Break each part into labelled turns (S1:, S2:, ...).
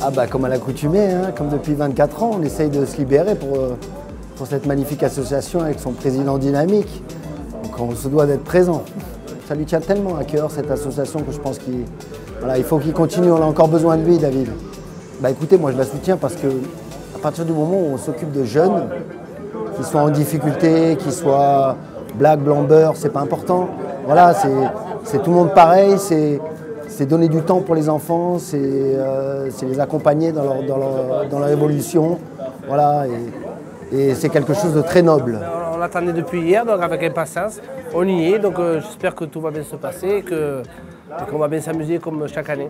S1: Ah bah comme à l'accoutumée, hein, comme depuis 24 ans, on essaye de se libérer pour cette magnifique association avec son président dynamique. Donc on se doit d'être présent. Ça lui tient tellement à cœur cette association que je pense qu'il faut qu'il continue, on a encore besoin de lui, David. Bah écoutez, moi je la soutiens parce que à partir du moment où on s'occupe de jeunes, qu'ils soient en difficulté, qu'ils soient black, blanc, beurre, c'est pas important. Voilà, c'est tout le monde pareil, c'est donner du temps pour les enfants, c'est les accompagner dans leur évolution. Voilà, et c'est quelque chose de très noble.
S2: On l'attendait depuis hier, donc avec impatience. On y est, donc j'espère que tout va bien se passer et qu'on va bien s'amuser comme chaque année.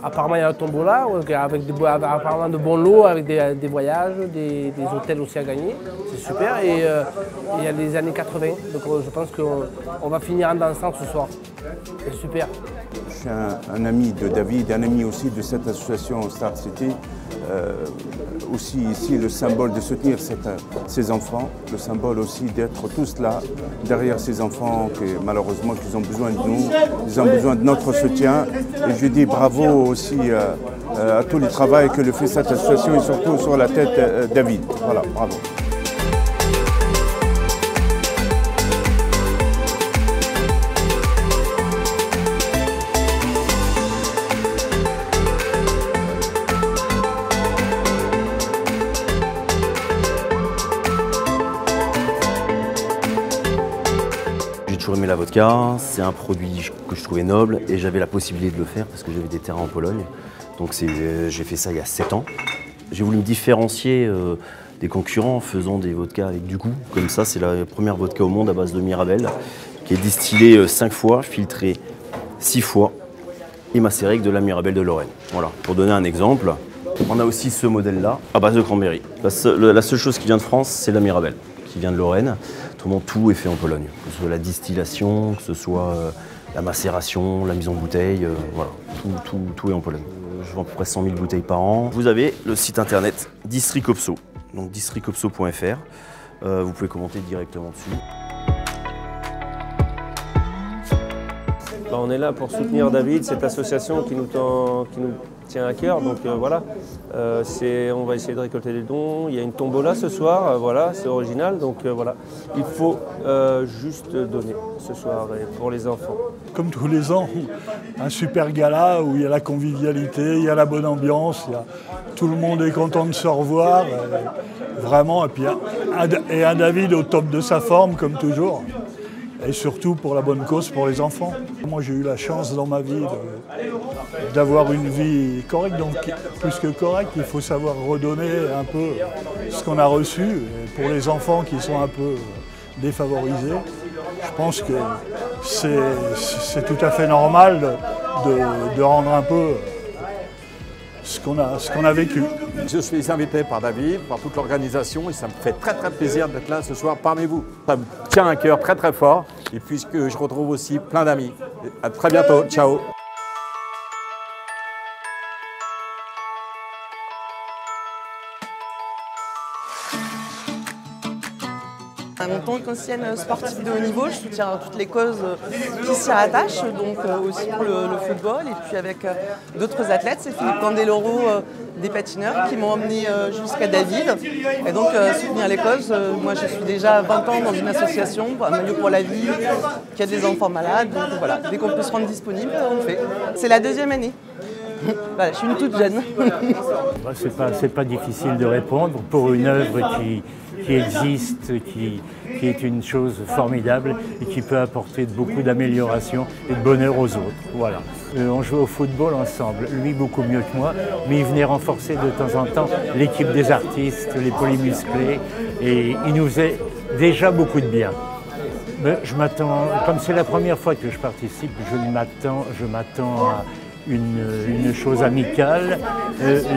S2: Apparemment, il y a un tombola avec apparemment de bons lots, avec des voyages, des hôtels aussi à gagner. C'est super. Et il y a les années 80, donc je pense qu'on va finir en dansant ce soir. C'est super.
S3: Je suis un ami de David, un ami aussi de cette association Star City. Aussi ici le symbole de soutenir ces enfants, le symbole aussi d'être tous là derrière ces enfants qui malheureusement ils ont besoin de nous, ils ont besoin de notre soutien. Et je dis bravo aussi à tout le travail que le fait cette association et surtout sur la tête David. Voilà, bravo.
S4: J'ai toujours aimé la vodka, c'est un produit que je trouvais noble et j'avais la possibilité de le faire parce que j'avais des terrains en Pologne. Donc j'ai fait ça il y a 7 ans. J'ai voulu me différencier des concurrents en faisant des vodkas avec du goût. Comme ça, c'est la première vodka au monde à base de Mirabelle qui est distillée 5 fois, filtrée 6 fois et macérée avec de la Mirabelle de Lorraine. Voilà, pour donner un exemple, on a aussi ce modèle-là à base de cranberry. La seule chose qui vient de France, c'est la Mirabelle qui vient de Lorraine. Tout est fait en Pologne, que ce soit la distillation, que ce soit la macération, la mise en bouteille, voilà, tout est en Pologne. Je vends à peu près 100 000 bouteilles par an. Vous avez le site internet Districopso, donc districopso.fr. Vous pouvez commenter directement dessus.
S5: On est là pour soutenir David, cette association qui nous tient à cœur. Donc voilà, on va essayer de récolter des dons. Il y a une tombola ce soir, voilà, c'est original. Donc voilà, il faut juste donner ce soir pour les enfants.
S6: Comme tous les ans, un super gala où il y a la convivialité, il y a la bonne ambiance, tout le monde est content de se revoir. Vraiment, et puis un David au top de sa forme comme toujours. Et surtout pour la bonne cause, pour les enfants. Moi j'ai eu la chance dans ma vie d'avoir une vie correcte, donc plus que correcte, il faut savoir redonner un peu ce qu'on a reçu. Et pour les enfants qui sont un peu défavorisés, je pense que c'est tout à fait normal de rendre un peu ce qu'on a vécu.
S7: Je suis invité par David, par toute l'organisation et ça me fait très plaisir d'être là ce soir parmi vous. Ça me tient à cœur très fort et puisque je retrouve aussi plein d'amis. À très bientôt, ciao.
S8: En tant qu'ancienne sportive de haut niveau, je soutiens toutes les causes qui s'y rattachent, donc aussi pour le football et puis avec d'autres athlètes. C'est Philippe Candeloro des patineurs qui m'ont emmené jusqu'à David. Et donc soutenir les causes, moi je suis déjà 20 ans dans une association, un maillot pour la vie, qui a des enfants malades. Donc voilà, dès qu'on peut se rendre disponible, on le fait. C'est la 2e année. Voilà, je suis une toute jeune.
S9: C'est pas difficile de répondre pour une œuvre qui existe, qui est une chose formidable et qui peut apporter beaucoup d'amélioration et de bonheur aux autres. Voilà. On joue au football ensemble, lui beaucoup mieux que moi, mais il venait renforcer de temps en temps l'équipe des artistes, les polymusclés, et il nous faisait déjà beaucoup de bien. Mais je m'attends, comme c'est la première fois que je participe, je m'attends à une chose amicale,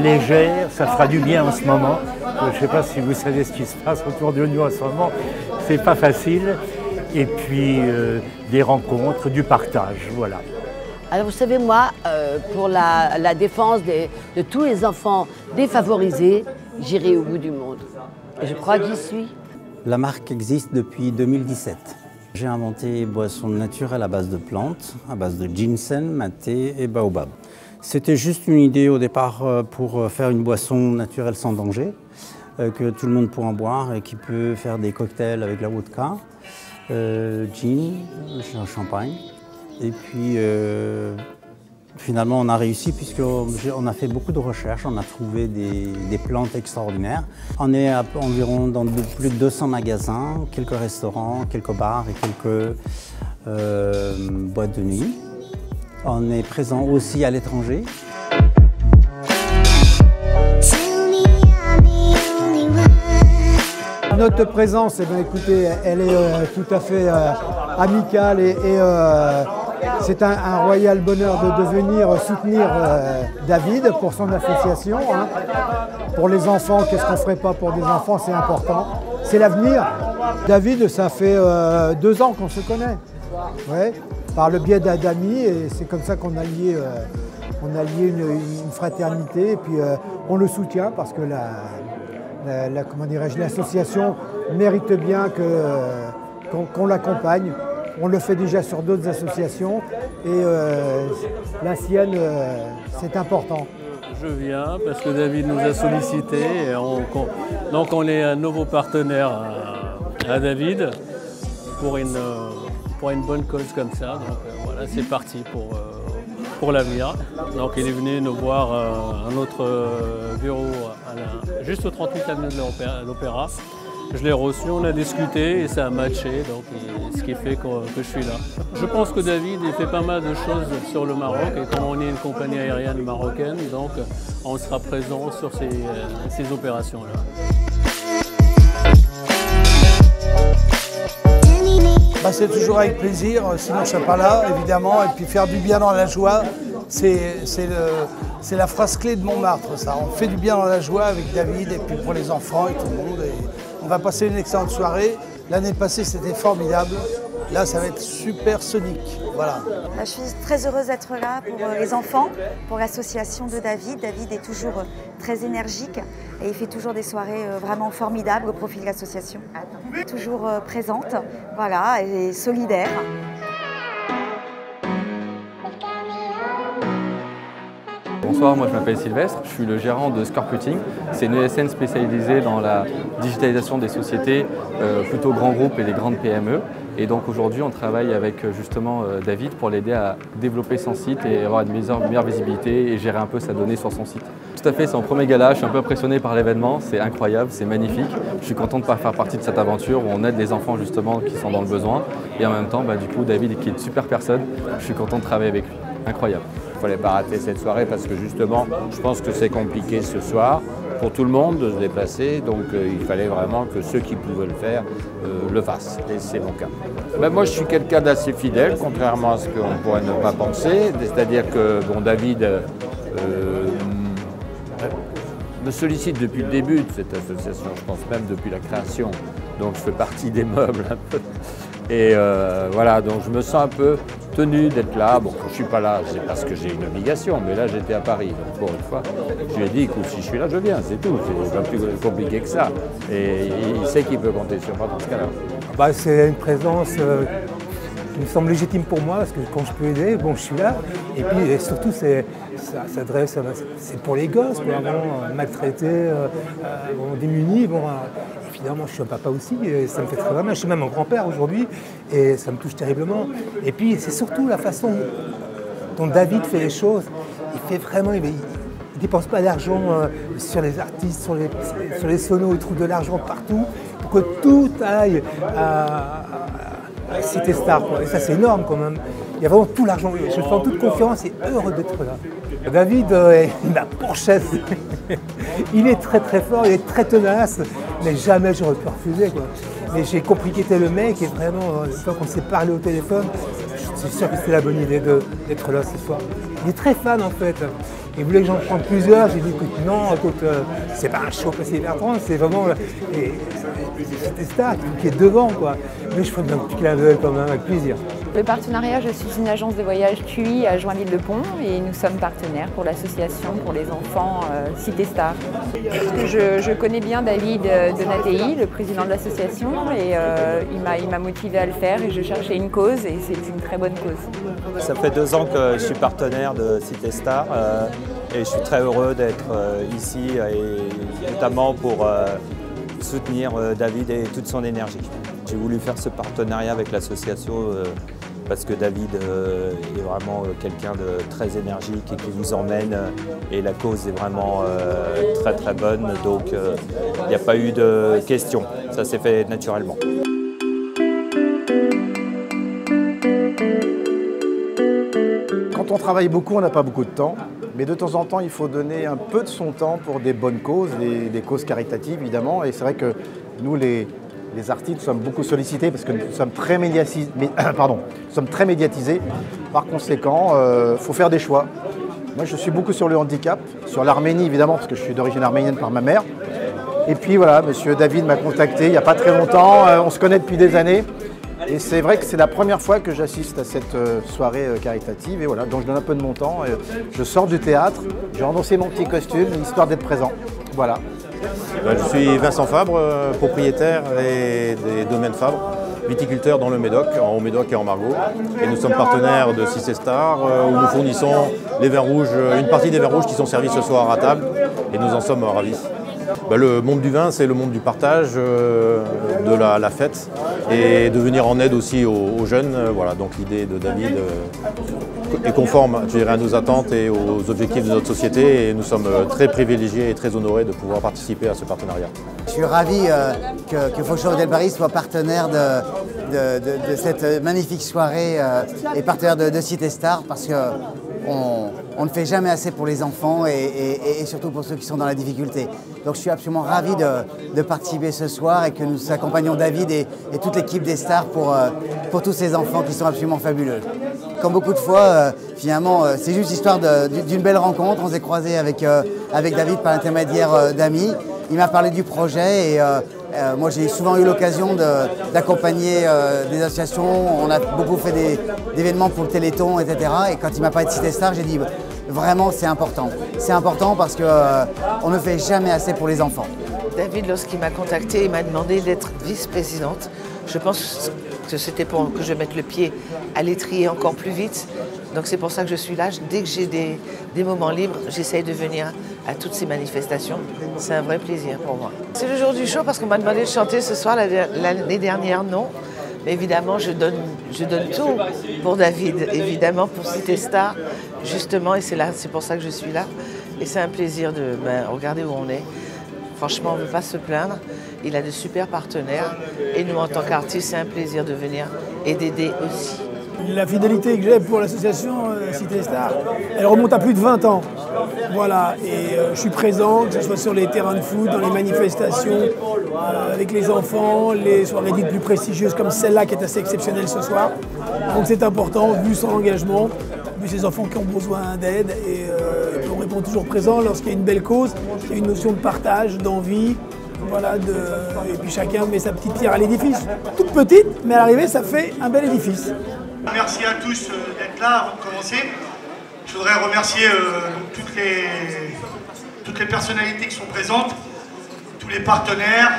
S9: légère, ça fera du bien en ce moment. Je ne sais pas si vous savez ce qui se passe autour de nous en ce moment, c'est pas facile. Et puis des rencontres, du partage, voilà.
S10: Alors vous savez, moi, pour la défense de tous les enfants défavorisés, j'irai au bout du monde. Et je crois que j'y suis.
S11: La marque existe depuis 2017. J'ai inventé boissons naturelles à base de plantes, à base de ginseng, maté et baobab. C'était juste une idée au départ pour faire une boisson naturelle sans danger, que tout le monde peut en boire et qui peut faire des cocktails avec la vodka, gin, champagne. Et puis finalement on a réussi puisqu'on a fait beaucoup de recherches, on a trouvé des plantes extraordinaires. On est environ dans plus de 200 magasins, quelques restaurants, quelques bars et quelques boîtes de nuit. On est présent aussi à l'étranger.
S12: Notre présence, écoutez, elle est tout à fait amicale et c'est un royal bonheur de venir soutenir David pour son association. Hein. Pour les enfants, qu'est-ce qu'on ne ferait pas pour des enfants, c'est important. C'est l'avenir. David, ça fait 2 ans qu'on se connaît. Ouais, par le biais d'amis, et c'est comme ça qu'on a lié, une fraternité. Et puis on le soutient parce que l'association mérite bien qu'on l'accompagne. On le fait déjà sur d'autres associations et la sienne, c'est important.
S13: Je viens parce que David nous a sollicité. Donc on est un nouveau partenaire à David pour une bonne cause comme ça. Donc voilà, c'est parti pour l'avenir. Donc il est venu nous voir à notre bureau juste au 38 avenue de l'Opéra. Je l'ai reçu, on a discuté et ça a matché, donc ce qui fait que je suis là. Je pense que David il fait pas mal de choses sur le Maroc et comme on est une compagnie aérienne marocaine, donc on sera présent sur ces opérations-là.
S14: C'est toujours avec plaisir, sinon je ne serais pas là, évidemment. Et puis faire du bien dans la joie, c'est la phrase clé de Montmartre, ça. On fait du bien dans la joie avec David et puis pour les enfants et tout le monde. Et on va passer une excellente soirée. L'année passée, c'était formidable. Là, ça va être super sonique. Voilà.
S15: Je suis très heureuse d'être là pour les enfants, pour l'association de David. David est toujours très énergique et il fait toujours des soirées vraiment formidables au profit de l'association. Toujours présente, voilà, et solidaire.
S16: Bonsoir, moi je m'appelle Sylvestre, je suis le gérant de Scorputing. C'est une ESN spécialisée dans la digitalisation des sociétés, plutôt grands groupes et des grandes PME. Et donc aujourd'hui on travaille avec justement David pour l'aider à développer son site et avoir une meilleure visibilité et gérer un peu sa donnée sur son site. Tout à fait, c'est mon premier gala, je suis un peu impressionné par l'événement, c'est incroyable, c'est magnifique. Je suis content de faire partie de cette aventure où on aide les enfants justement qui sont dans le besoin. Et en même temps, du coup, David qui est une super personne, je suis content de travailler avec lui. Incroyable.
S17: Il ne fallait pas rater cette soirée parce que justement, je pense que c'est compliqué ce soir pour tout le monde de se déplacer. Donc il fallait vraiment que ceux qui pouvaient le faire le fassent. Et c'est mon cas. Moi, je suis quelqu'un d'assez fidèle, contrairement à ce qu'on pourrait ne pas penser. C'est-à-dire que David me sollicite depuis le début de cette association. Je pense même depuis la création. Donc je fais partie des meubles un peu. Et voilà, donc je me sens un peu tenu d'être là. Bon, quand je ne suis pas là, c'est parce que j'ai une obligation, mais là j'étais à Paris. Donc pour une fois, je lui ai dit, écoute, si je suis là, je viens, c'est tout. C'est pas plus compliqué que ça. Et il sait qu'il peut compter sur moi dans ce cas-là.
S12: C'est une présence qui me semble légitime pour moi, parce que quand je peux aider, je suis là. Et puis surtout, c'est pour les gosses, vraiment maltraités, démunis. Évidemment, je suis un papa aussi, et ça me fait très mal. Je suis même un grand-père aujourd'hui, et ça me touche terriblement. Et puis, c'est surtout la façon dont David fait les choses. Il fait vraiment, il ne dépense pas d'argent sur les artistes, sur les sonos, il trouve de l'argent partout pour que tout aille à Cité Star. Et ça, c'est énorme quand même. Il y a vraiment tout l'argent. Je fais en toute confiance et heureux d'être là. David, il a pourchasse. Il est très très fort, il est très tenace, mais jamais j'aurais pu refuser. Mais j'ai compris qu'il était le mec et vraiment, une fois qu'on s'est parlé au téléphone, c'est sûr que c'était la bonne idée d'être là ce soir. Il est très fan en fait. Il voulait que j'en prenne plusieurs, j'ai dit écoute, non, écoute, c'est pas un show Plessis Bertrand, c'est vraiment Cité Star qui est devant quoi. Mais je ferais bien un petit clin d'œil quand même avec plaisir.
S18: Le partenariat, je suis une agence de voyage QI à Joinville-le-Pont et nous sommes partenaires pour l'association pour les enfants Cité Star. Je connais bien David Donatei, le président de l'association, et il m'a motivé à le faire et je cherchais une cause et c'est une très bonne cause.
S19: Ça fait 2 ans que je suis partenaire de Cité Star et je suis très heureux d'être ici et notamment pour soutenir David et toute son énergie. J'ai voulu faire ce partenariat avec l'association parce que David est vraiment quelqu'un de très énergique et qui vous emmène et la cause est vraiment très très bonne, donc il n'y a pas eu de questions, ça s'est fait naturellement.
S20: Quand on travaille beaucoup, on n'a pas beaucoup de temps, mais de temps en temps, il faut donner un peu de son temps pour des bonnes causes, des causes caritatives évidemment, et c'est vrai que nous les artistes, nous sommes beaucoup sollicités parce que nous sommes très médiatisés. Par conséquent, il faut faire des choix. Moi, je suis beaucoup sur le handicap, sur l'Arménie évidemment, parce que je suis d'origine arménienne par ma mère. Et puis voilà, monsieur David m'a contacté il n'y a pas très longtemps, on se connaît depuis des années. Et c'est vrai que c'est la première fois que j'assiste à cette soirée caritative. Et voilà, donc je donne un peu de mon temps. Je sors du théâtre, j'ai endossé mon petit costume, histoire d'être présent. Voilà.
S21: Je suis Vincent Fabre, propriétaire des domaines Fabre, viticulteur dans le Médoc, en Haut-Médoc et en Margaux. Et nous sommes partenaires de Cité Star, où nous fournissons les vins rouges, une partie des vins rouges qui sont servis ce soir à table. Et nous en sommes ravis. Le monde du vin, c'est le monde du partage, de la fête et de venir en aide aussi aux jeunes. Voilà, donc l'idée de David est conforme, je dirais, à nos attentes et aux objectifs de notre société et nous sommes très privilégiés et très honorés de pouvoir participer à ce partenariat.
S22: Je suis ravi que Fauchon Hôtel Paris soit partenaire de cette magnifique soirée et partenaire de Cité Star parce que on ne fait jamais assez pour les enfants et surtout pour ceux qui sont dans la difficulté. Donc je suis absolument ravi de participer ce soir et que nous accompagnons David et toute l'équipe des stars pour tous ces enfants qui sont absolument fabuleux. Comme beaucoup de fois, finalement, c'est juste l'histoire d'une belle rencontre. On s'est croisés avec David par l'intermédiaire d'amis. Il m'a parlé du projet et moi j'ai souvent eu l'occasion d'accompagner des associations. On a beaucoup fait des événements pour le Téléthon, etc. Et quand il m'a parlé de Cité Star, j'ai dit vraiment c'est important. C'est important parce qu'on ne fait jamais assez pour les enfants.
S23: David, lorsqu'il m'a contacté, il m'a demandé d'être vice-présidente. Je pense que c'était pour que je mette le pied à l'étrier encore plus vite. Donc c'est pour ça que je suis là. Dès que j'ai des moments libres, j'essaye de venir à toutes ces manifestations. C'est un vrai plaisir pour moi. C'est le jour du show parce qu'on m'a demandé de chanter ce soir. L'année dernière, non. Mais évidemment, je donne tout pour David, évidemment, pour Cité Star, justement. Et c'est pour ça que je suis là. Et c'est un plaisir de regarder où on est. Franchement, on ne veut pas se plaindre. Il a de super partenaires. Et nous, en tant qu'artistes, c'est un plaisir de venir et d'aider aussi.
S24: La fidélité que j'ai pour l'association Cité Star, elle remonte à plus de 20 ans. Voilà, et je suis présent, que ce soit sur les terrains de foot, dans les manifestations, avec les enfants, les soirées dites plus prestigieuses comme celle-là qui est assez exceptionnelle ce soir. Donc c'est important, vu son engagement, vu ces enfants qui ont besoin d'aide, et on répond toujours présent lorsqu'il y a une belle cause, il y a une notion de partage, d'envie. Voilà, et puis chacun met sa petite pierre à l'édifice. Toute petite, mais à l'arrivée, ça fait un bel édifice.
S25: Merci à tous d'être là avant de commencer. Je voudrais remercier toutes les personnalités qui sont présentes, tous les partenaires,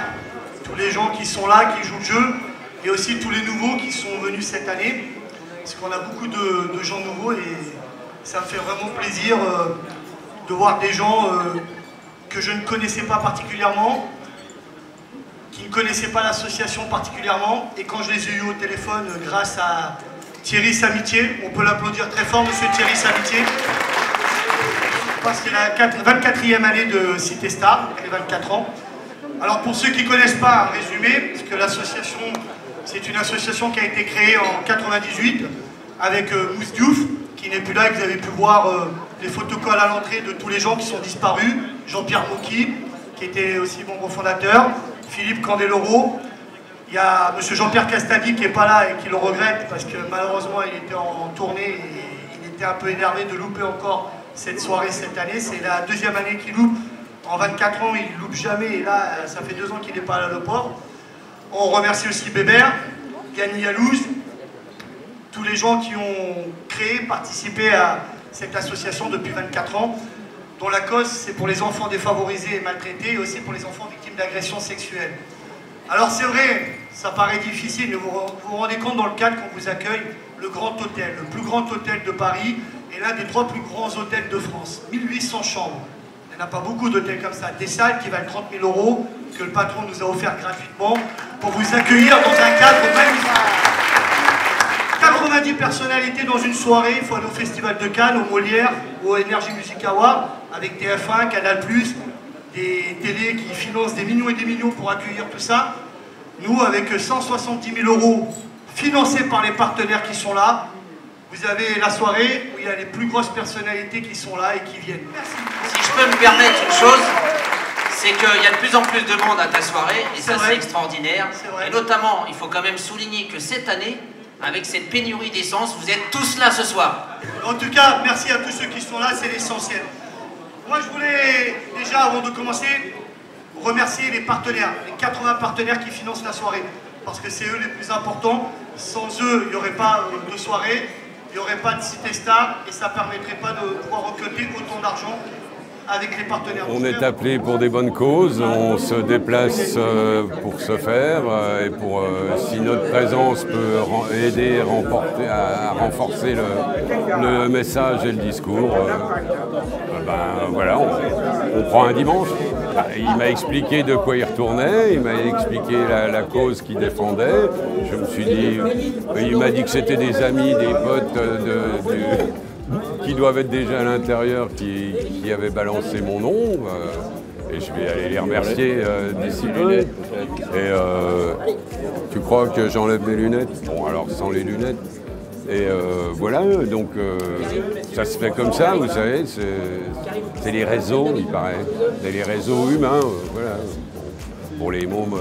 S25: tous les gens qui sont là, qui jouent le jeu, et aussi tous les nouveaux qui sont venus cette année. Parce qu'on a beaucoup de gens nouveaux et ça me fait vraiment plaisir de voir des gens que je ne connaissais pas particulièrement, qui ne connaissaient pas l'association particulièrement, et quand je les ai eus au téléphone grâce à Thierry Samitier, on peut l'applaudir très fort, monsieur Thierry Samitier, parce que c'est la 24e année de Cité Star, les 24 ans. Alors pour ceux qui ne connaissent pas, un résumé, parce que l'association, c'est une association qui a été créée en 98 avec Mousse Diouf, qui n'est plus là, et que vous avez pu voir les photocolles à l'entrée de tous les gens qui sont disparus, Jean-Pierre Mocky, qui était aussi membre fondateur, Philippe Candeloro. Il y a M. Jean-Pierre Castadi qui n'est pas là et qui le regrette parce que malheureusement il était en tournée et il était un peu énervé de louper encore cette soirée cette année. C'est la deuxième année qu'il loupe. En 24 ans, il ne loupe jamais et là, ça fait 2 ans qu'il n'est pas à l'aéroport. On remercie aussi Bébert, Yanni Yalouz, tous les gens qui ont créé, participé à cette association depuis 24 ans, dont la cause c'est pour les enfants défavorisés et maltraités et aussi pour les enfants victimes d'agressions sexuelles. Alors c'est vrai, ça paraît difficile, mais vous vous rendez compte dans le cadre qu'on vous accueille le Grand Hôtel, le plus grand hôtel de Paris et l'un des 3 plus grands hôtels de France, 1800 chambres. Il n'y en a pas beaucoup d'hôtels comme ça, des salles qui valent 30 000 € que le patron nous a offert gratuitement pour vous accueillir dans un cadre magnifique. 90 personnalités dans une soirée, il faut aller au Festival de Cannes, au Molière, ou au Energy Music Award, avec TF1, Canal+, des télés qui financent des millions et des millions pour accueillir tout ça. Nous, avec 170 000 € financés par les partenaires qui sont là, vous avez la soirée où il y a les plus grosses personnalités qui sont là et qui viennent. Merci.
S1: Si je peux me permettre une chose, c'est qu'il y a de plus en plus de monde à ta soirée, et ça c'est extraordinaire. Et notamment, il faut quand même souligner que cette année, avec cette pénurie d'essence, vous êtes tous là ce soir.
S25: En tout cas, merci à tous ceux qui sont là, c'est l'essentiel. Moi, je voulais déjà, avant de commencer, remercier les partenaires, les 80 partenaires qui financent la soirée, parce que c'est eux les plus importants. Sans eux, il n'y aurait pas de soirée, il n'y aurait pas de Cité Star, et ça ne permettrait pas de pouvoir recruter autant d'argent avec les partenaires.
S2: On est appelé pour des bonnes causes, on se déplace pour ce faire, et pour si notre présence peut aider à renforcer le message et le discours, ben voilà, on prend un dimanche. Il m'a expliqué de quoi il retournait, il m'a expliqué la cause qu'il défendait. Je me suis dit, il m'a dit que c'était des amis, des potes qui doivent être déjà à l'intérieur, qui avaient balancé mon nom. Et je vais aller les remercier d'ici peu. Et tu crois que j'enlève mes lunettes? Bon, alors sans les lunettes. Et voilà, donc ça se fait comme ça, vous savez, c'est les réseaux, il paraît. C'est les réseaux humains, voilà, pour les mômes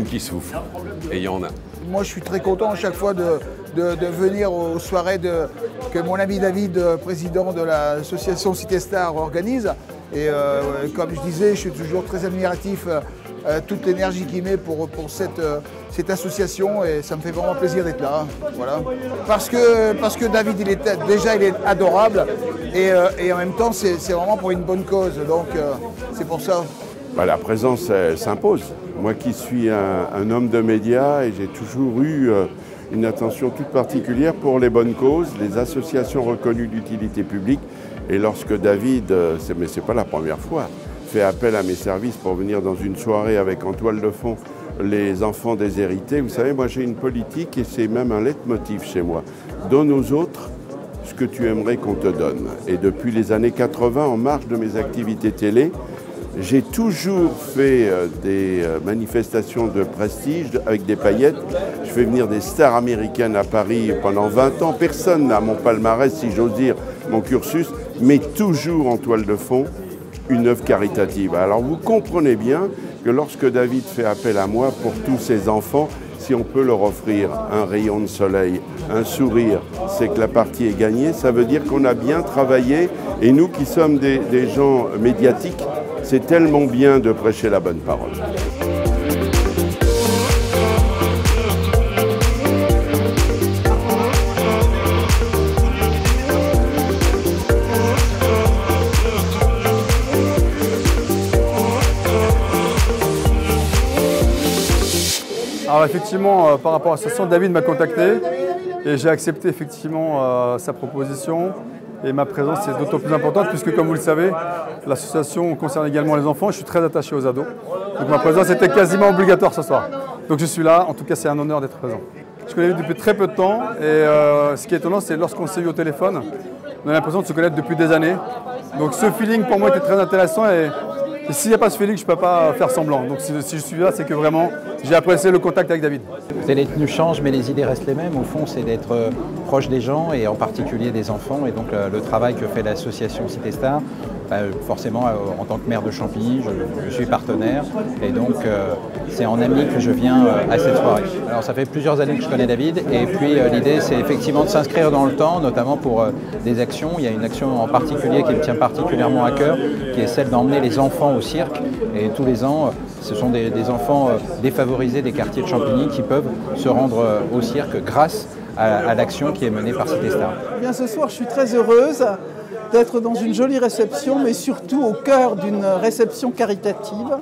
S2: qui souffrent. Et il y en a.
S14: Moi, je suis très content à chaque fois de venir aux soirées que mon ami David, président de l'association Cité Star, organise. Et comme je disais, je suis toujours très admiratif toute l'énergie qu'il met pour cette association, et ça me fait vraiment plaisir d'être là. Voilà. Parce que David, il est adorable, et en même temps, c'est vraiment pour une bonne cause. Donc c'est pour ça.
S3: La présence s'impose. Moi qui suis un homme de médias, et j'ai toujours eu une attention toute particulière pour les bonnes causes, les associations reconnues d'utilité publique. Et lorsque David, mais c'est pas la première fois, fait appel à mes services pour venir dans une soirée avec en toile de fond les enfants déshérités, vous savez, moi j'ai une politique, et c'est même un leitmotiv chez moi. Donne aux autres ce que tu aimerais qu'on te donne. Et depuis les années 80, en marge de mes activités télé, j'ai toujours fait des manifestations de prestige avec des paillettes. Je fais venir des stars américaines à Paris pendant 20 ans. Personne n'a mon palmarès, si j'ose dire, mon cursus, mais toujours en toile de fond, une œuvre caritative. Alors vous comprenez bien que lorsque David fait appel à moi pour tous ses enfants, si on peut leur offrir un rayon de soleil, un sourire, c'est que la partie est gagnée. Ça veut dire qu'on a bien travaillé, et nous qui sommes des gens médiatiques, c'est tellement bien de prêcher la bonne parole.
S4: Alors effectivement, par rapport à ce son, David m'a contacté et j'ai accepté effectivement sa proposition. Et ma présence est d'autant plus importante puisque, comme vous le savez, l'association concerne également les enfants. Je suis très attaché aux ados. Donc ma présence était quasiment obligatoire ce soir. Donc je suis là. En tout cas, c'est un honneur d'être présent. Je connais depuis très peu de temps. Et ce qui est étonnant, c'est lorsqu'on s'est eu au téléphone, on a l'impression de se connaître depuis des années. Donc ce feeling pour moi était très intéressant. Et s'il n'y a pas ce feeling, je ne peux pas faire semblant. Donc si je suis là, c'est que vraiment, j'ai apprécié le contact avec David.
S5: Les tenues changent, mais les idées restent les mêmes. Au fond, c'est d'être proche des gens, et en particulier des enfants. Et donc le travail que fait l'association Cité Star, forcément, en tant que maire de Champigny, je suis partenaire. Et donc, c'est en ami que je viens à cette soirée. Alors, ça fait plusieurs années que je connais David. Et puis, l'idée, c'est effectivement de s'inscrire dans le temps, notamment pour des actions. Il y a une action en particulier qui me tient particulièrement à cœur, qui est celle d'emmener les enfants au cirque. Et tous les ans, Ce sont des enfants défavorisés des quartiers de Champigny qui peuvent se rendre au cirque grâce à l'action qui est menée par Citestar.
S6: Bien, ce soir, je suis très heureuse d'être dans une jolie réception, mais surtout au cœur d'une réception caritative,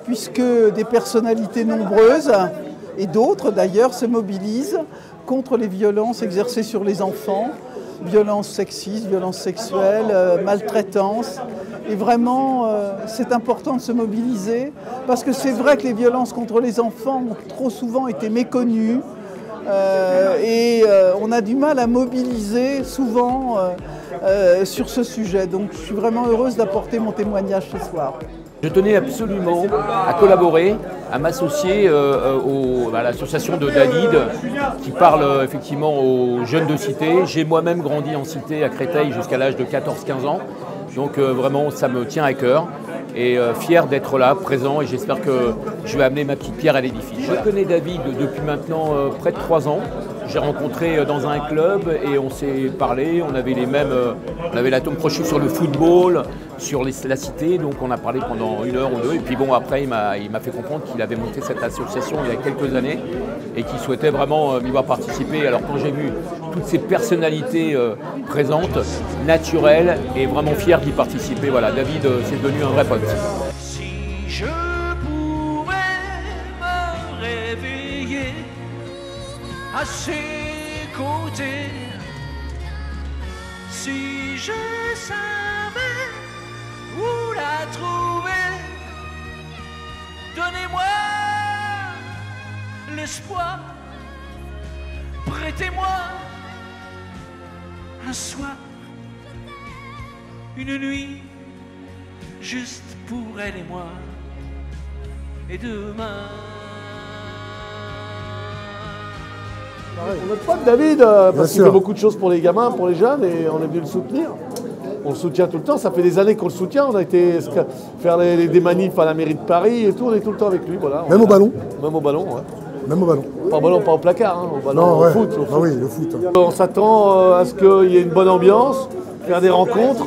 S6: puisque des personnalités nombreuses, et d'autres d'ailleurs, se mobilisent contre les violences exercées sur les enfants, violences sexistes, violences sexuelles, maltraitance. Et vraiment, c'est important de se mobiliser, parce que c'est vrai que les violences contre les enfants ont trop souvent été méconnues, et on a du mal à mobiliser souvent sur ce sujet. Donc je suis vraiment heureuse d'apporter mon témoignage ce soir.
S7: Je tenais absolument à collaborer, à m'associer à l'association de David qui parle effectivement aux jeunes de cité. J'ai moi-même grandi en cité à Créteil jusqu'à l'âge de 14-15 ans. Donc vraiment ça me tient à cœur et fier d'être là, présent, et j'espère que je vais amener ma petite pierre à l'édifice. Je connais David depuis maintenant près de 3 ans. J'ai rencontré dans un club et on s'est parlé, on avait l'atome crochu sur le football, sur la cité, donc on a parlé pendant 1 heure ou 2, et puis bon, après il m'a fait comprendre qu'il avait monté cette association il y a quelques années et qu'il souhaitait vraiment y voir participer. Alors quand j'ai vu toutes ces personnalités présentes, naturelles, et vraiment fier d'y participer, voilà, David c'est devenu un vrai pote.
S8: Si je pouvais me réveiller à ses côtés, si je savais où la trouver, donnez-moi l'espoir, prêtez-moi un soir, une nuit, juste pour elle et moi, et demain.
S9: Notre pote David, parce qu'il fait beaucoup de choses pour les gamins, pour les jeunes, et on est venu le soutenir. On le soutient tout le temps, ça fait des années qu'on le soutient, on a été faire des manifs à la mairie de Paris et tout, on est tout le temps avec lui. Voilà.
S10: Même au ballon.
S9: Même au ballon, ouais.
S10: Même au ballon.
S9: Pas au ballon, pas au placard, hein, au ballon,
S10: non, ouais.
S9: Au foot.
S10: Ah oui, le foot.
S9: On s'attend à ce qu'il y ait une bonne ambiance, faire des rencontres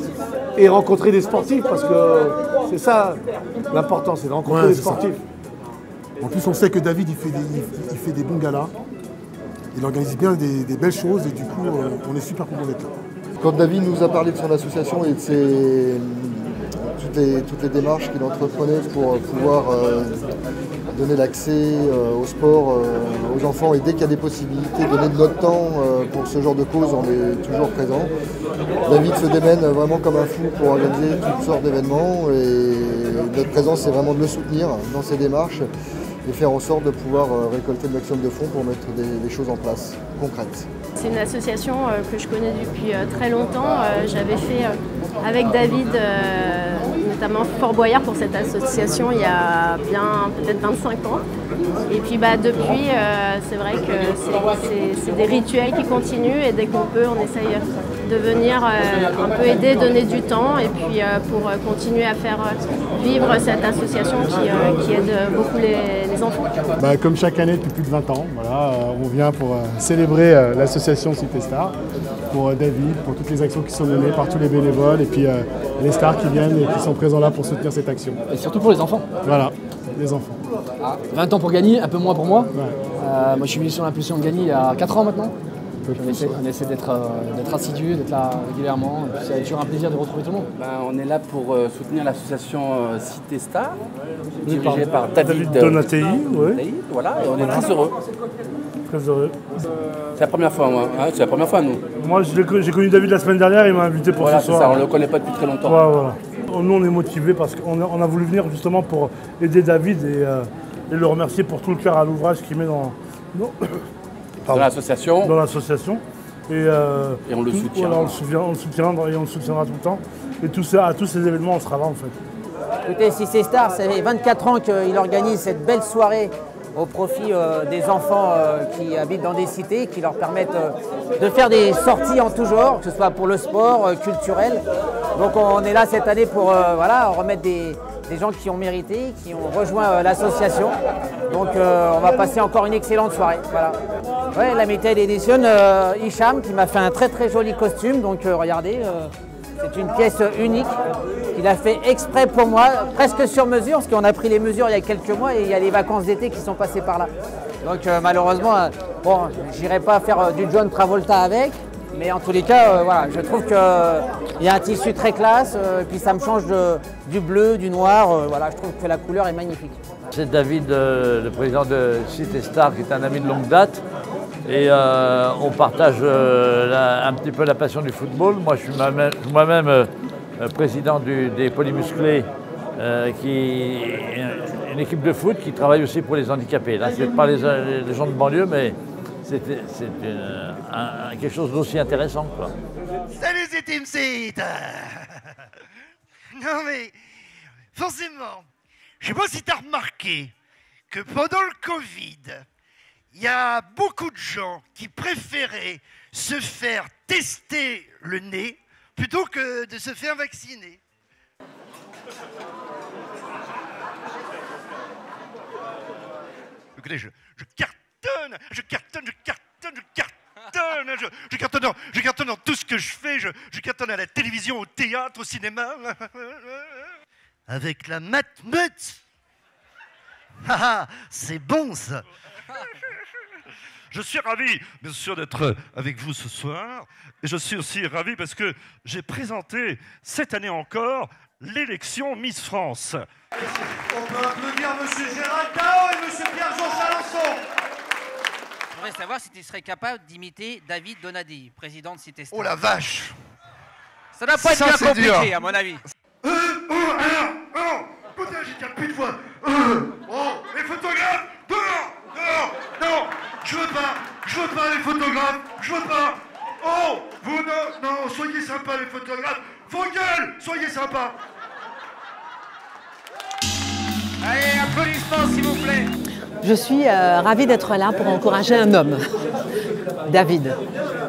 S9: et rencontrer des sportifs, parce que c'est ça l'important, c'est de rencontrer des sportifs.
S10: En plus, on sait que David, il fait des bons galas. Il organise bien des belles choses, et du coup, on est super content d'être là.
S26: Quand David nous a parlé de son association et de toutes les démarches qu'il entreprenait pour pouvoir donner l'accès au sport aux enfants, et dès qu'il y a des possibilités, donner de notre temps pour ce genre de cause, on est toujours présent. David se démène vraiment comme un fou pour organiser toutes sortes d'événements, et notre présence, c'est vraiment de le soutenir dans ses démarches et faire en sorte de pouvoir récolter le maximum de fonds pour mettre des choses en place, concrètes.
S27: C'est une association que je connais depuis très longtemps. J'avais fait avec David, notamment Fort Boyard, pour cette association il y a bien peut-être 25 ans. Et puis depuis, c'est vrai que c'est des rituels qui continuent, et dès qu'on peut, on essaye de venir un peu aider, donner du temps, et puis pour continuer à faire vivre cette association qui aide beaucoup les enfants.
S10: Comme chaque année depuis plus de 20 ans, voilà, on vient pour célébrer l'association Citestar, pour David, pour toutes les actions qui sont menées par tous les bénévoles, et puis les stars qui viennent et qui sont présents là pour soutenir cette action.
S28: Et surtout pour les enfants.
S10: Voilà, les enfants.
S28: 20 ans pour Gagny, un peu moins pour moi.
S10: Ouais.
S28: Moi je suis venu sur l'impulsion de Gagny il y a 4 ans maintenant. On essaie d'être assidu, d'être là régulièrement. C'est toujours un plaisir de retrouver tout le monde.
S29: On est là pour soutenir l'association Citestar, dirigée par David
S10: Donatei. Oui.
S29: Voilà, et on est très heureux.
S10: Très heureux.
S29: C'est la première fois, moi. Hein, c'est la première fois, nous.
S10: Moi, j'ai connu David la semaine dernière, il m'a invité pour ce soir.
S29: C'est ça, on ne le connaît pas depuis très longtemps.
S10: Ouais, voilà. Nous, on est motivés parce qu'on a voulu venir justement pour aider David et le remercier pour tout le cœur à l'ouvrage qu'il met dans
S29: l'association.
S10: Dans l'association. Et
S29: on le soutient.
S10: Voilà, on le soutiendra et on le soutiendra tout le temps. Et à tous ces événements, on sera là en fait.
S30: Écoutez, Citestar, ça fait 24 ans qu'il organise cette belle soirée au profit des enfants qui habitent dans des cités, qui leur permettent de faire des sorties en tout genre, que ce soit pour le sport, culturel. Donc on est là cette année pour remettre des gens qui ont mérité, qui ont rejoint l'association. Donc on va passer encore une excellente soirée. Voilà. Ouais, la médaille éditionne Hicham qui m'a fait un très très joli costume, donc regardez, C'est une pièce unique qu'il a fait exprès pour moi, presque sur mesure, parce qu'on a pris les mesures il y a quelques mois et il y a les vacances d'été qui sont passées par là. Donc malheureusement, bon, j'irai pas faire du John Travolta avec, mais en tous les cas, voilà, je trouve qu'il y a un tissu très classe, et puis ça me change du bleu, du noir, voilà, je trouve que la couleur est magnifique.
S11: C'est David, le président de Cité Star, qui est un ami de longue date. Et on partage un petit peu la passion du football. Moi, je suis moi-même président des Polymusclés, qui est une équipe de foot qui travaille aussi pour les handicapés. Là, ce n'est pas les gens de banlieue, mais c'est quelque chose d'aussi intéressant, quoi.
S12: Salut, c'est Team Seat. Non mais, forcément, je ne sais pas si tu as remarqué que pendant le Covid, il y a beaucoup de gens qui préféraient se faire tester le nez plutôt que de se faire vacciner. Écoutez, je cartonne, je cartonne dans tout ce que je fais, je cartonne à la télévision, au théâtre, au cinéma. Avec la matmut. C'est bon ça. Je suis ravi, bien sûr, d'être avec vous ce soir. Et je suis aussi ravi parce que j'ai présenté, cette année encore, l'élection Miss France.
S25: On peut applaudir M. Gérald Tao et M. Pierre-Jean Chalençon.
S1: Je voudrais savoir si tu serais capable d'imiter David Donadi, président de Cité Star.
S12: Oh la vache!
S1: Ça doit pas être bien compliqué, à mon avis.
S12: Putain, j'ai plus de voix. Oh, les photographes, dehors, non, je veux pas les photographes, je veux pas. Oh, vous, non, soyez sympas les photographes. Vos gueules, soyez sympas.
S1: Allez, applaudissements s'il vous plaît.
S13: Je suis ravie d'être là pour encourager un homme, David,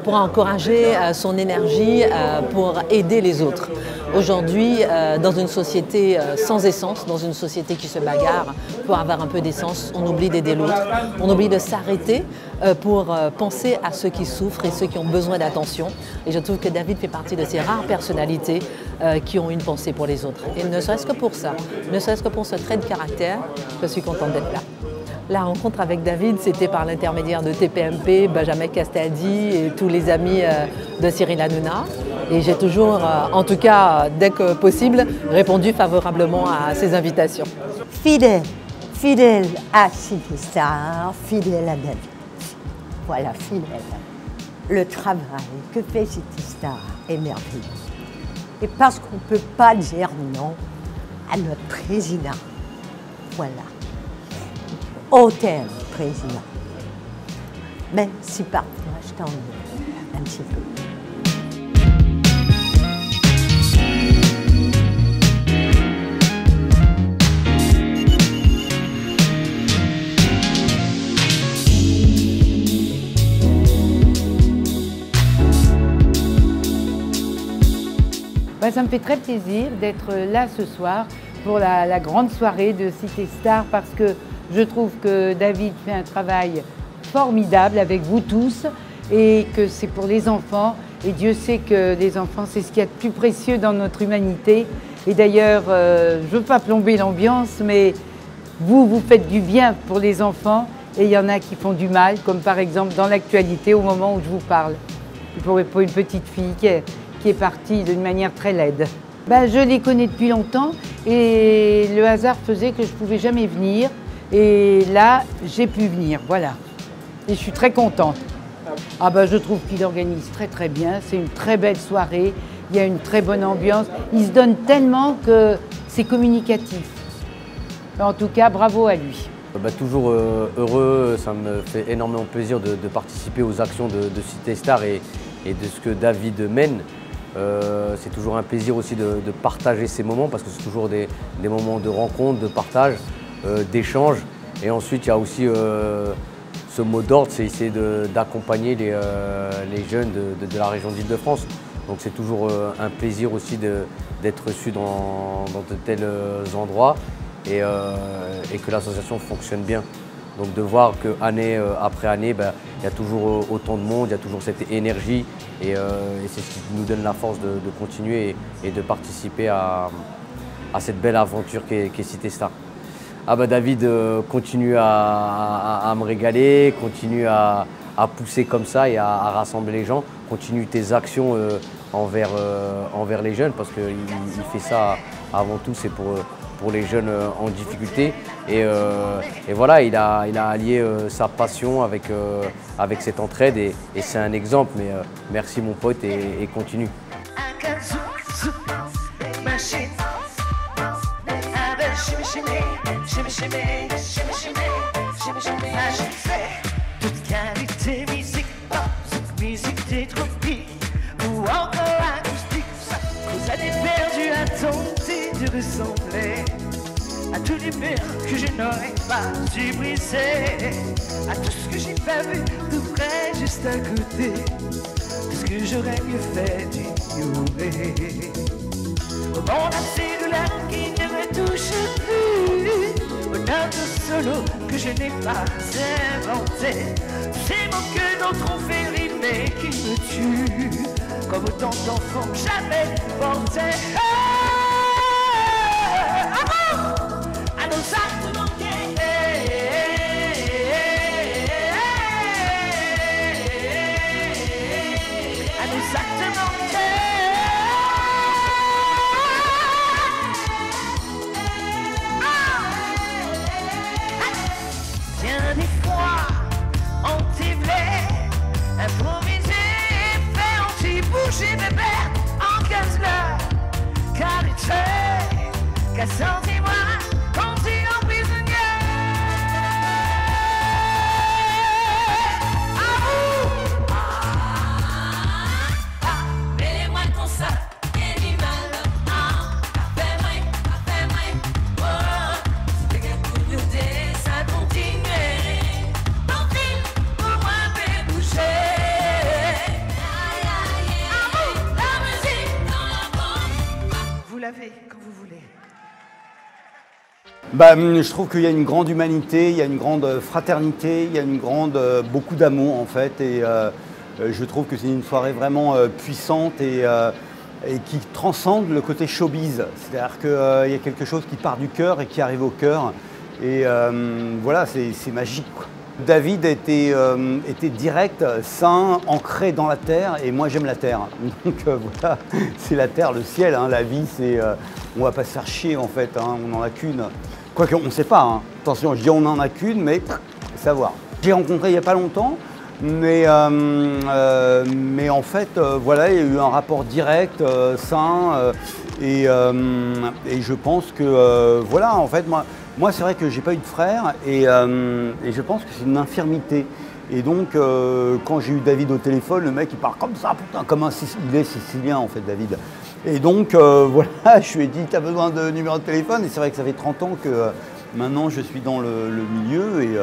S13: pour encourager son énergie, pour aider les autres. Aujourd'hui, dans une société sans essence, dans une société qui se bagarre pour avoir un peu d'essence, on oublie d'aider l'autre, on oublie de s'arrêter pour penser à ceux qui souffrent et ceux qui ont besoin d'attention. Et je trouve que David fait partie de ces rares personnalités qui ont une pensée pour les autres. Et ne serait-ce que pour ça, ne serait-ce que pour ce trait de caractère, je suis contente d'être là. La rencontre avec David, c'était par l'intermédiaire de TPMP, Benjamin Castaldi et tous les amis de Cyril Hanouna. Et j'ai toujours, en tout cas dès que possible, répondu favorablement à ces invitations.
S15: Fidèle à Cité Star, fidèle à David. Voilà, fidèle. Le travail que fait Cité Star est merveilleux. Et parce qu'on ne peut pas dire non à notre président. Voilà. Au terme, président. Même si parfois je t'en veux un petit peu.
S16: Ça me fait très plaisir d'être là ce soir pour la grande soirée de Cité Star parce que je trouve que David fait un travail formidable avec vous tous et que c'est pour les enfants. Et Dieu sait que les enfants, c'est ce qu'il y a de plus précieux dans notre humanité. Et d'ailleurs, je ne veux pas plomber l'ambiance, mais vous faites du bien pour les enfants et il y en a qui font du mal, comme par exemple dans l'actualité au moment où je vous parle. Pour une petite fille qui est partie d'une manière très laide. Je les connais depuis longtemps et le hasard faisait que je ne pouvais jamais venir. Et là, j'ai pu venir, voilà. Et je suis très contente. Je trouve qu'il organise très très bien, c'est une très belle soirée, il y a une très bonne ambiance. Il se donne tellement que c'est communicatif. En tout cas, bravo à lui.
S17: Toujours heureux, ça me fait énormément plaisir de participer aux actions de Cité Star et de ce que David mène. C'est toujours un plaisir aussi de partager ces moments parce que c'est toujours des moments de rencontre, de partage, d'échange. Et ensuite, il y a aussi ce mot d'ordre, c'est essayer d'accompagner les jeunes de la région d'Île-de-France. Donc c'est toujours un plaisir aussi d'être reçu dans de tels endroits et que l'association fonctionne bien. Donc de voir qu'année après année, il y a toujours autant de monde, il y a toujours cette énergie et c'est ce qui nous donne la force de continuer et de participer à cette belle aventure qu'est Cité Star. Ah bah David continue à me régaler, continue à pousser comme ça et à rassembler les gens, continue tes actions envers les jeunes parce qu'il fait ça avant tout, c'est pour les jeunes en difficulté et voilà, il a allié sa passion avec cette entraide et c'est un exemple, mais merci mon pote et continue.
S8: Toute qualité, musique pop, musique des tropiques ou encore acoustique. Vous avez perdu à tenter de ressembler à tout l'hiver que je n'aurais pas dû briser, à tout ce que j'ai pas vu tout près juste à côté, tout ce que j'aurais mieux fait d'ignorer. Au monde à ces douleurs qui ne me touchent plus, aux notes solo que je n'ai pas inventé, ces mots que d'autres ont fait rimer qui me tuent, comme autant d'enfants jamais portés. À nos actes manqués, à nos actes manqués. Bien des fois, on t'y voulait improviser, faire anti-bouger bébé en 15 heures, car il sait qu'à senti moi quand t'es en prisonnier. À vous! Mêlez-moi ton sac et du mal. Fais-moi, oh, c'est que pour nous deux, ça continuerait. Ton fil, pour moi, peut bouger. La musique dans la bande. Vous l'avez quand vous voulez.
S2: Je trouve qu'il y a une grande humanité, il y a une grande fraternité, il y a beaucoup d'amour en fait. Et je trouve que c'est une soirée vraiment puissante et qui transcende le côté showbiz. C'est-à-dire qu'il y a quelque chose qui part du cœur et qui arrive au cœur. Et voilà, c'est magique, quoi. David était direct, sain, ancré dans la terre, et moi j'aime la terre. Donc voilà, c'est la terre, le ciel, hein, la vie, c'est, on va pas se faire chier en fait, hein, on n'en a qu'une. Quoique on ne sait pas, hein. Attention, je dis on n'en a qu'une, mais savoir. J'ai rencontré il n'y a pas longtemps, mais en fait, voilà, il y a eu un rapport direct, sain, et je pense que, voilà, en fait, moi c'est vrai que j'ai pas eu de frère, et je pense que c'est une infirmité. Et donc, quand j'ai eu David au téléphone, le mec il parle comme ça, putain, comme il est sicilien en fait, David. Et donc, voilà, je lui ai dit, tu as besoin de numéro de téléphone, et c'est vrai que ça fait 30 ans que maintenant je suis dans le milieu, et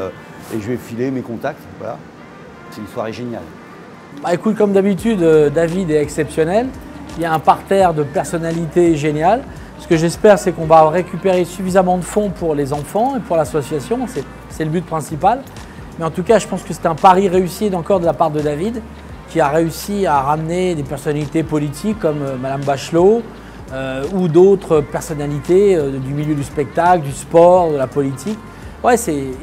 S2: je vais filer mes contacts, voilà. C'est une soirée géniale.
S29: Bah écoute, comme d'habitude, David est exceptionnel. Il y a un parterre de personnalités géniales. Ce que j'espère, c'est qu'on va récupérer suffisamment de fonds pour les enfants et pour l'association. C'est le but principal. Mais en tout cas, je pense que c'est un pari réussi encore de la part de David, qui a réussi à ramener des personnalités politiques comme Madame Bachelot ou d'autres personnalités du milieu du spectacle, du sport, de la politique. Ouais,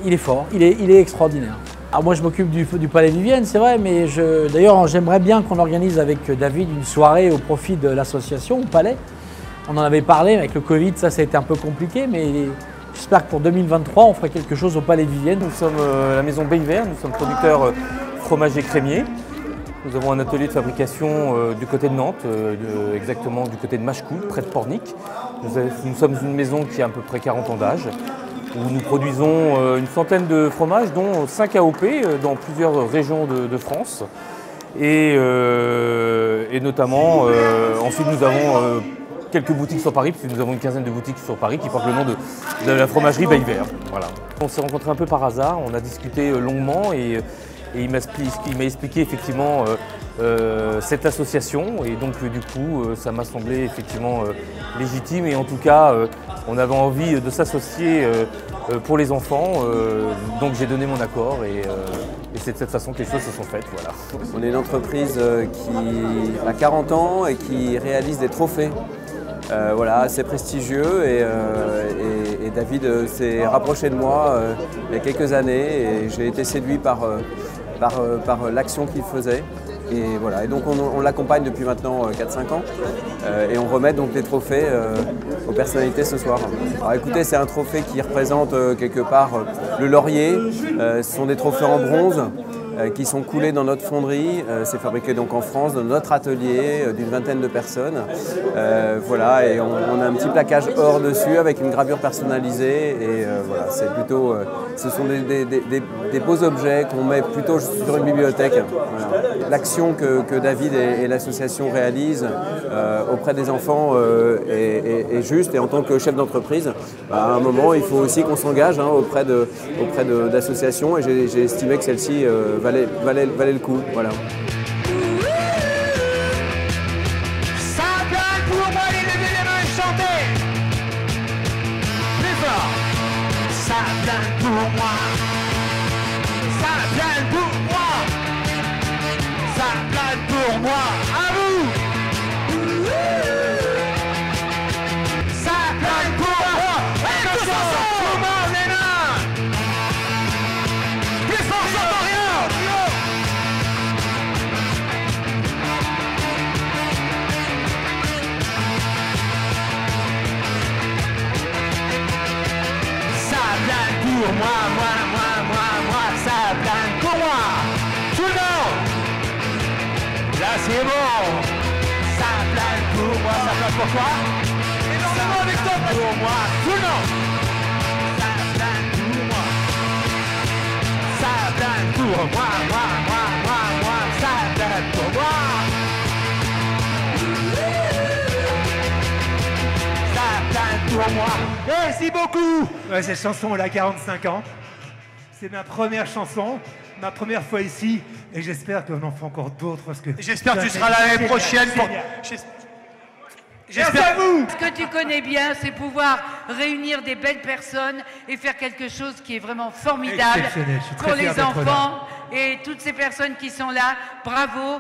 S29: il est fort, il est extraordinaire. Alors moi je m'occupe du Palais Vivienne, c'est vrai, mais d'ailleurs j'aimerais bien qu'on organise avec David une soirée au profit de l'association au Palais. On en avait parlé, avec le Covid, ça a été un peu compliqué, mais j'espère que pour 2023 on fera quelque chose au Palais Vivienne.
S3: Nous sommes la maison Beilvert, nous sommes producteurs fromage et crémier. Nous avons un atelier de fabrication du côté de Nantes, exactement du côté de Machecoul, près de Pornic. Nous sommes une maison qui a à peu près 40 ans d'âge, où nous produisons une centaine de fromages, dont 5 AOP dans plusieurs régions de France. Et notamment, ensuite nous avons quelques boutiques sur Paris, puisque nous avons une quinzaine de boutiques sur Paris qui portent le nom de la fromagerie Beilvert. Voilà. On s'est rencontrés un peu par hasard, on a discuté longuement et il m'a expliqué effectivement cette association et donc du coup ça m'a semblé effectivement légitime et en tout cas on avait envie de s'associer pour les enfants, donc j'ai donné mon accord et c'est de cette façon que les choses se sont faites. Voilà.
S4: On est une entreprise qui a 40 ans et qui réalise des trophées. Voilà, assez prestigieux et David s'est rapproché de moi il y a quelques années et j'ai été séduit par l'action qu'il faisait. Et voilà, et donc on l'accompagne depuis maintenant 4-5 ans et on remet donc des trophées aux personnalités ce soir. Alors écoutez, c'est un trophée qui représente quelque part le laurier. Ce sont des trophées en bronze qui sont coulés dans notre fonderie. C'est fabriqué donc en France, dans notre atelier d'une vingtaine de personnes. Voilà, et on a un petit plaquage or dessus avec une gravure personnalisée. Et voilà, c'est plutôt, ce sont des beaux objets qu'on met plutôt sur une bibliothèque. Voilà. L'action que David et l'association réalisent auprès des enfants est juste. Et en tant que chef d'entreprise, à un moment, il faut aussi qu'on s'engage auprès d'associations. Et j'ai estimé que celle-ci valait le coup. Voilà.
S8: Ça plane pour moi, les levez les mains, chantez. Plus fort. Ça plane pour moi. Ça plane pour moi. Ça plane pour moi. À vous. Ça plane pour moi. Attention, tout le monde, les mains. Plus fort, j'entends rien. Pour moi, ça plane pour moi. Tout le monde. Là, c'est bon. Ça plane pour moi, ça plane pour toi. Énormément avec toi. Pour moi, tout le monde. Ça plane pour moi. Ça plane pour moi, ça plane pour moi. Ça plane pour moi.
S5: Merci beaucoup. Ouais, cette chanson, elle a 45 ans. C'est ma première chanson, ma première fois ici, et j'espère qu'on en fait encore d'autres parce que.
S12: J'espère que tu seras là l'année prochaine pour.
S5: J'espère à vous.
S16: Ce que tu connais bien, c'est pouvoir réunir des belles personnes et faire quelque chose qui est vraiment formidable pour les enfants et toutes ces personnes qui sont là. Bravo.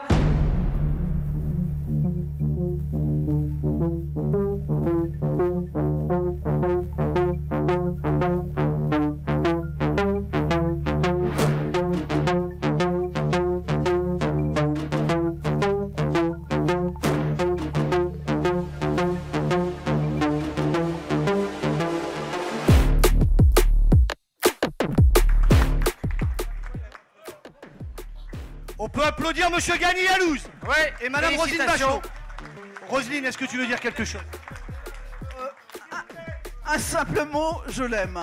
S12: On peut applaudir Monsieur Gagny Alouz.
S1: Ouais,
S12: et Madame Roselyne
S1: félicitations.
S12: Bachot. Roselyne, est-ce que tu veux dire quelque chose?
S6: Un simple mot, je l'aime.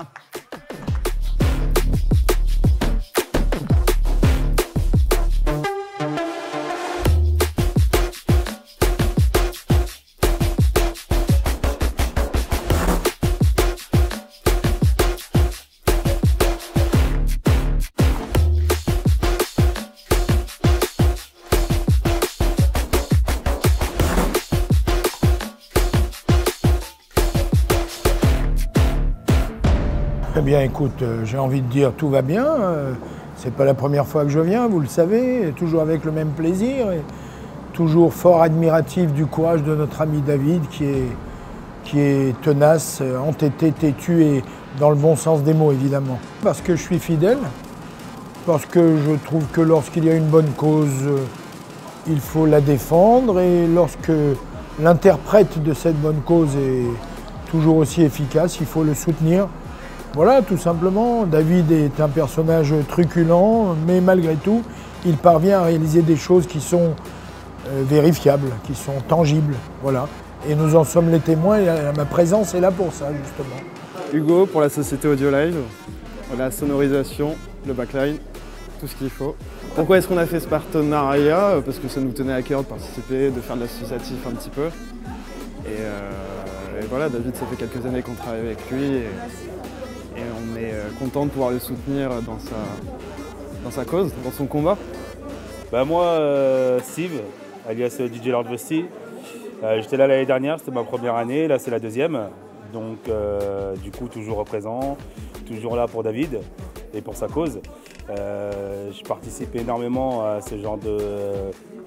S14: Eh bien écoute, j'ai envie de dire tout va bien. C'est pas la première fois que je viens, vous le savez, toujours avec le même plaisir et toujours fort admiratif du courage de notre ami David qui est tenace, entêté, têtu et dans le bon sens des mots évidemment. Parce que je suis fidèle, parce que je trouve que lorsqu'il y a une bonne cause, il faut la défendre et lorsque l'interprète de cette bonne cause est toujours aussi efficace, il faut le soutenir. Voilà, tout simplement. David est un personnage truculent, mais malgré tout, il parvient à réaliser des choses qui sont vérifiables, qui sont tangibles. Voilà. Et nous en sommes les témoins et ma présence est là pour ça, justement.
S18: Hugo, pour la société Audiolive, la sonorisation, le backline, tout ce qu'il faut. Pourquoi est-ce qu'on a fait ce partenariat? Parce que ça nous tenait à cœur de participer, de faire de l'associatif un petit peu. Et voilà, David, ça fait quelques années qu'on travaille avec lui. Et on est content de pouvoir le soutenir dans sa cause, dans son combat.
S7: Moi, Steve, alias DJ Lord Vesti, j'étais là l'année dernière, c'était ma première année, là c'est la deuxième. Donc du coup toujours présent, toujours là pour David et pour sa cause. Je participe énormément à ce genre de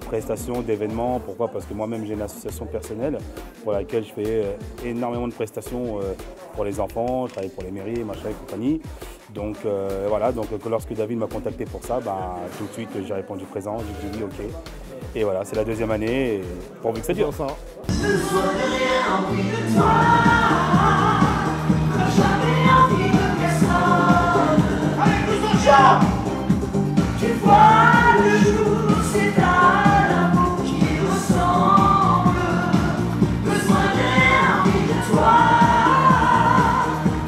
S7: prestations, d'événements. Pourquoi? Parce que moi-même j'ai une association personnelle pour laquelle je fais énormément de prestations pour les enfants, je travaille pour les mairies, machin et compagnie. Donc voilà, donc lorsque David m'a contacté pour ça, tout de suite j'ai répondu présent, j'ai dit oui, ok. Et voilà, c'est la deuxième année, et pourvu que ça dure.
S8: Tu vois le jour, c'est à l'amour qui ressemble. Besoin d'air, envie de toi,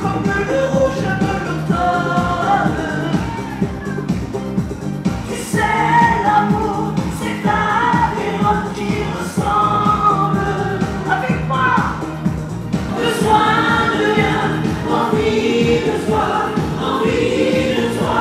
S8: comme le rouge de l'automne. Tu sais, l'amour, c'est à l'air qui ressemble. Avec moi, besoin de rien, envie de toi, envie de toi.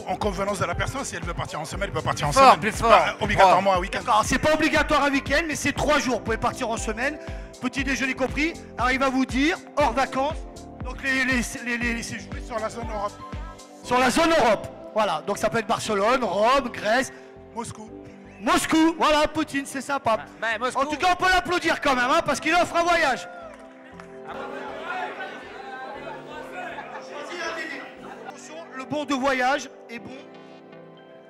S9: En convenance de la personne, si elle veut partir en semaine, elle peut partir en semaine.
S12: Plus fort.
S9: Obligatoirement un week-end.
S12: D'accord, c'est pas obligatoire un week-end, mais c'est 3 jours. Vous pouvez partir en semaine, petit déjeuner compris. Alors il va vous dire, hors vacances, donc c'est joué sur la zone Europe. Sur la zone Europe, voilà. Donc ça peut être Barcelone, Rome, Grèce,
S9: Moscou.
S12: Moscou, voilà, Poutine, c'est sympa. En tout cas, on peut l'applaudir quand même, hein, parce qu'il offre un voyage. Le bon de voyage est bon.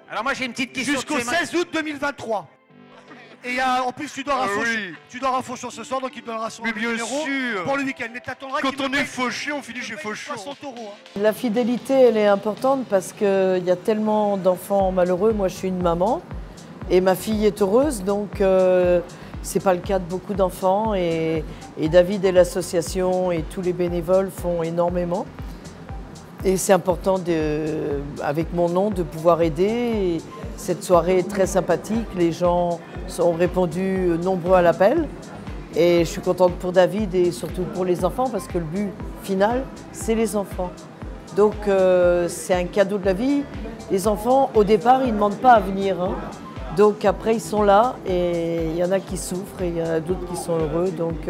S1: Alors moi j'ai une petite question.
S12: Jusqu'au 16 août 2023. Et en plus tu dors à Fauchon ce soir, donc il donnera son numéro pour le week-end. Mais t'attendras
S9: quand on est fauché, on finit chez Fauchon.
S12: 60 €. Hein.
S19: La fidélité, elle est importante parce qu'il y a tellement d'enfants malheureux. Moi, je suis une maman et ma fille est heureuse, donc c'est pas le cas de beaucoup d'enfants. Et David et l'association et tous les bénévoles font énormément Et c'est important, avec mon nom, de pouvoir aider. Et cette soirée est très sympathique. Les gens ont répondu nombreux à l'appel. Et je suis contente pour David et surtout pour les enfants parce que le but final, c'est les enfants. Donc c'est un cadeau de la vie. Les enfants, au départ, ils ne demandent pas à venir. Hein. Donc après, ils sont là et il y en a qui souffrent et il y en a d'autres qui sont heureux. Donc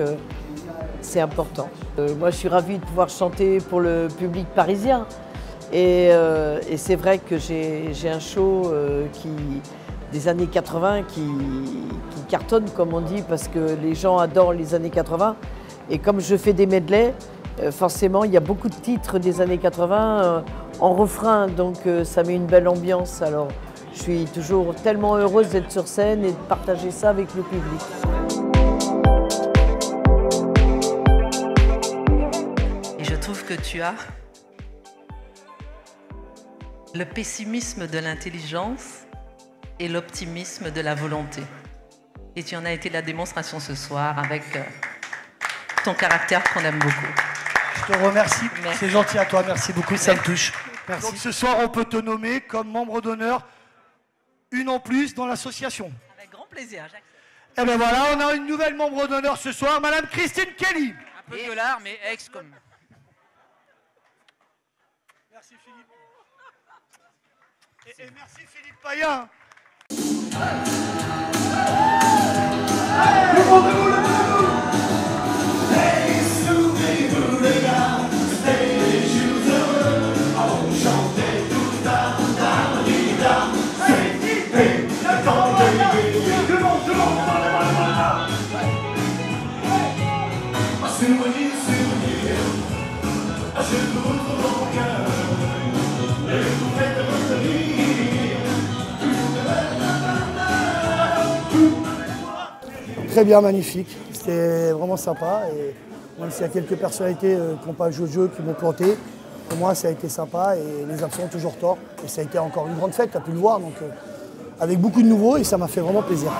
S19: c'est important. Moi, je suis ravie de pouvoir chanter pour le public parisien. Et c'est vrai que j'ai un show des années 80 qui cartonne, comme on dit, parce que les gens adorent les années 80. Et comme je fais des medleys, forcément, il y a beaucoup de titres des années 80 en refrain, donc ça met une belle ambiance. Alors, je suis toujours tellement heureuse d'être sur scène et de partager ça avec le public.
S10: Et je trouve que tu as le pessimisme de l'intelligence et l'optimisme de la volonté. Et tu en as été la démonstration ce soir avec ton caractère qu'on aime beaucoup.
S25: Je te remercie, c'est gentil à toi, merci beaucoup, ça me touche. Merci. Donc ce soir, on peut te nommer comme membre d'honneur, une en plus dans l'association.
S10: Avec grand plaisir, j'accepte.
S25: Et bien voilà, on a une nouvelle membre d'honneur ce soir, Madame Christine Kelly.
S1: Un peu de l'art, mais ex comme...
S25: Merci Philippe. Et merci Philippe Payen.
S20: Très bien, magnifique. C'était vraiment sympa. Et même s'il y a quelques personnalités qui n'ont pas joué au jeu, qui m'ont planté, pour moi ça a été sympa et les absents ont toujours tort. Et ça a été encore une grande fête, tu as pu le voir, donc avec beaucoup de nouveaux et ça m'a fait vraiment plaisir.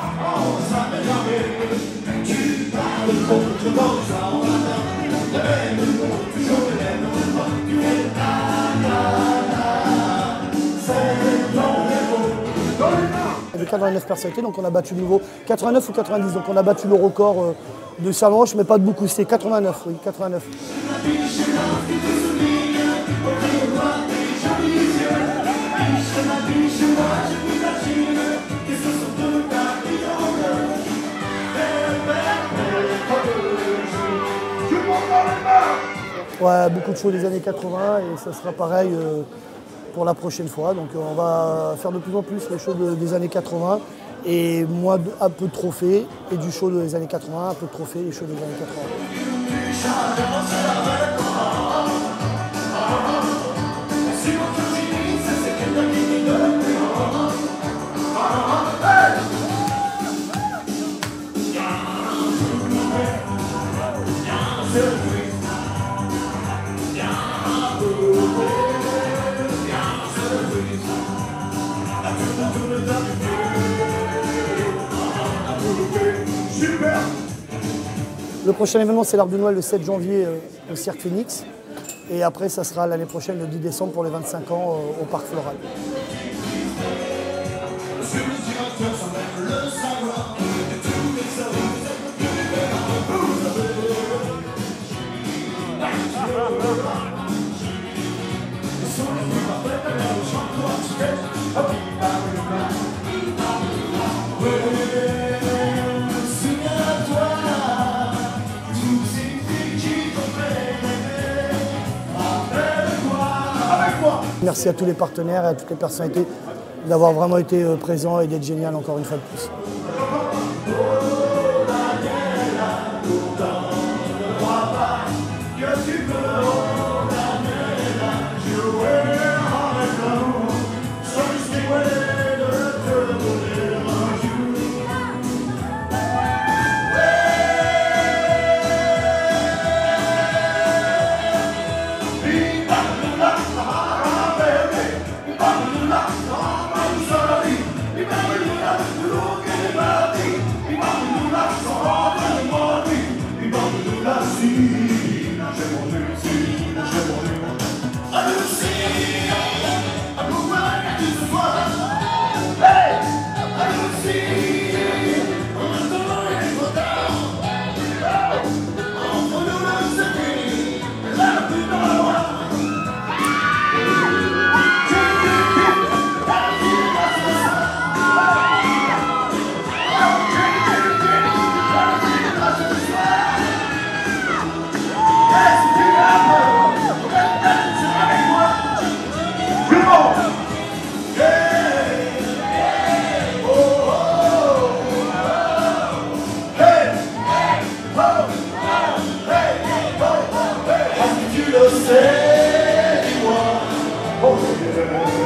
S20: Il y avait 89 personnalités, donc on a battu le nouveau 89 ou 90, donc on a battu le record de Savanche, mais pas de beaucoup, c'était 89, oui, 89. Ouais, beaucoup de choses des années 80 et ça sera pareil pour la prochaine fois. Donc on va faire de plus en plus les shows des années 80 et moi un peu de trophées et du show des années 80, un peu de trophées et shows des années 80. Le prochain événement, c'est l'Arc de Noël le 7 janvier au Cirque Phoenix. Et après, ça sera l'année prochaine, le 10 décembre, pour les 25 ans au Parc Floral. Merci à tous les partenaires et à toutes les personnalités d'avoir vraiment été présents et d'être génial encore une fois de plus.
S8: I Oh.